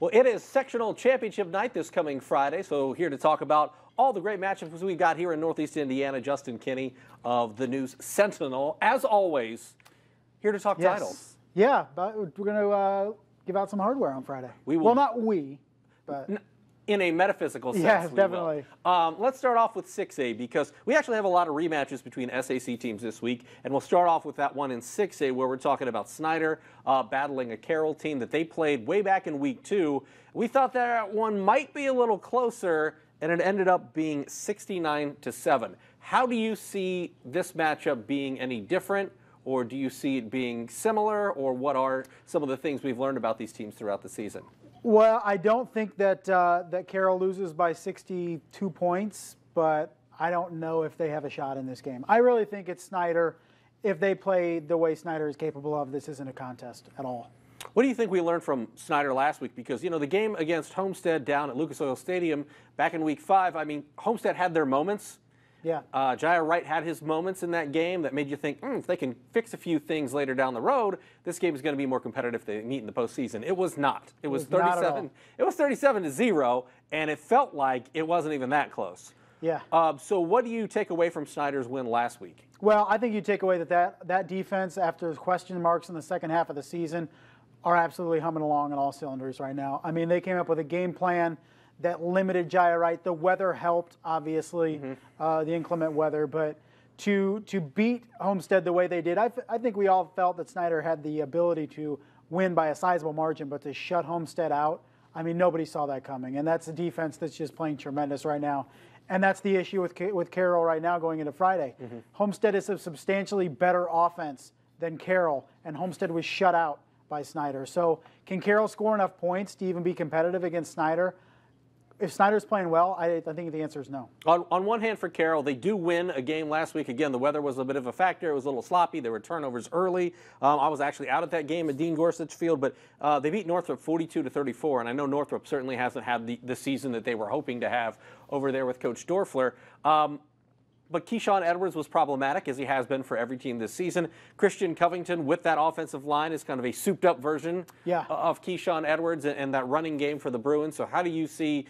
Well, it is sectional championship night this coming Friday, so here to talk about all the great matchups we've got here in Northeast Indiana, Justin Kinney of the News Sentinel. As always, here to talk titles. Yeah, but we're going to give out some hardware on Friday. We will, well, not we, but in a metaphysical sense. Yes, definitely. Let's start off with 6A because we actually have a lot of rematches between SAC teams this week, and we'll start off with that one in 6A where we're talking about Snider battling a Carroll team that they played way back in week 2. We thought that one might be a little closer, and it ended up being 69-7. How do you see this matchup being any different, or do you see it being similar, or what are some of the things we've learned about these teams throughout the season? Well, I don't think that that Carroll loses by 62 points, but I don't know if they have a shot in this game. I really think it's Snider. If they play the way Snider is capable of, this isn't a contest at all. What do you think we learned from Snider last week? Because, you know, the game against Homestead down at Lucas Oil Stadium back in week 5, I mean, Homestead had their moments. Yeah. Jaya Wright had his moments in that game that made you think, if they can fix a few things later down the road, this game is going to be more competitive if they meet in the postseason. It was not. It was 37. It was 37-0, and it felt like it wasn't even that close. Yeah. So what do you take away from Snider's win last week? Well, I think you take away that defense after question marks in the second half of the season are absolutely humming along on all cylinders right now. I mean, they came up with a game plan that limited Jaya Wright. The weather helped, obviously, the inclement weather, but to beat Homestead the way they did, I think we all felt that Snider had the ability to win by a sizable margin, but to shut Homestead out, I mean, nobody saw that coming, and that's a defense that's just playing tremendous right now. And that's the issue with Carroll right now going into Friday. Homestead is a substantially better offense than Carroll, and Homestead was shut out by Snider. So can Carroll score enough points to even be competitive against Snider? If Snider's playing well, I think the answer is no. On one hand, for Carroll, they do win a game last week. Again, the weather was a bit of a factor. It was a little sloppy. There were turnovers early. I was actually out at that game at Dean Gorsuch Field, but they beat Northrop 42-34, and I know Northrop certainly hasn't had the season that they were hoping to have over there with Coach Dorfler. But Keyshawn Edwards was problematic, as he has been for every team this season. Christian Covington with that offensive line is kind of a souped-up version of Keyshawn Edwards and that running game for the Bruins. So how do you see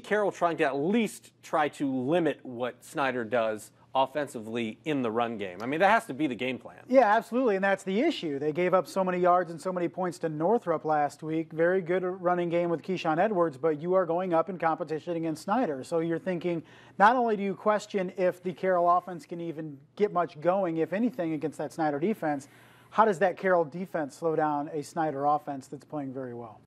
Carroll trying to at least try to limit what Snider does offensively in the run game? I mean, that has to be the game plan. Yeah, absolutely, and that's the issue. They gave up so many yards and so many points to Northrop last week. Very good running game with Keyshawn Edwards, but you are going up in competition against Snider. So you're thinking, not only do you question if the Carroll offense can even get much going, if anything, against that Snider defense, how does that Carroll defense slow down a Snider offense that's playing very well?